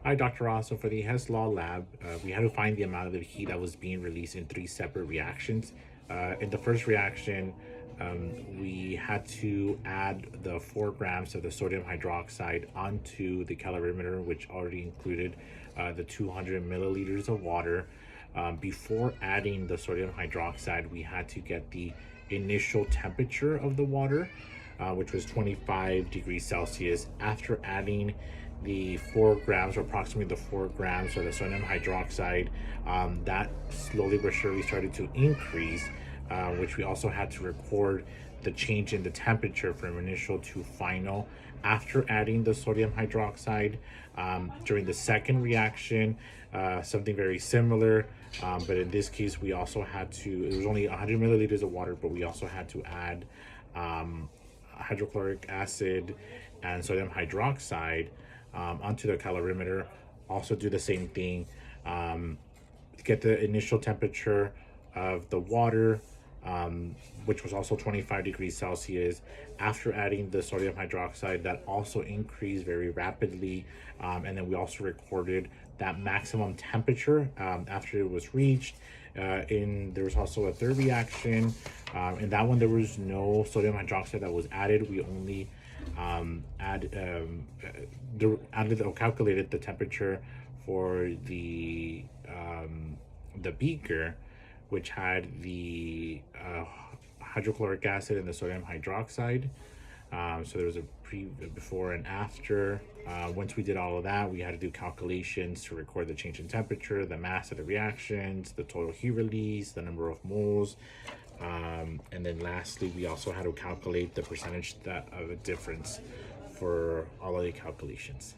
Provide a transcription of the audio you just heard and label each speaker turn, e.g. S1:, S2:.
S1: Hi, Dr. Ross. So for the Hess Law Lab, we had to find the amount of the heat that was being released in three separate reactions. In the first reaction, we had to add the 4 grams of the sodium hydroxide onto the calorimeter, which already included the 200 milliliters of water. Before adding the sodium hydroxide, we had to get the initial temperature of the water, which was 25 degrees Celsius. After adding the 4 grams, or approximately the 4 grams of the sodium hydroxide, that slowly but surely started to increase, which we also had to record the change in the temperature from initial to final after adding the sodium hydroxide. During the second reaction, something very similar, but in this case, we also had to, it was only 100 milliliters of water, but we also had to add hydrochloric acid and sodium hydroxide onto the calorimeter. Also do the same thing, get the initial temperature of the water, which was also 25 degrees Celsius. After adding the sodium hydroxide, that also increased very rapidly. And then we also recorded that maximum temperature after it was reached. There was also a third reaction. In that one, there was no sodium hydroxide that was added. We only added or calculated the temperature for the beaker, which had the hydrochloric acid and the sodium hydroxide. So there was a before and after. Once we did all of that, we had to do calculations to record the change in temperature, the mass of the reactions, the total heat release, the number of moles, and then lastly, we also had to calculate the percentage of a difference for all of the calculations.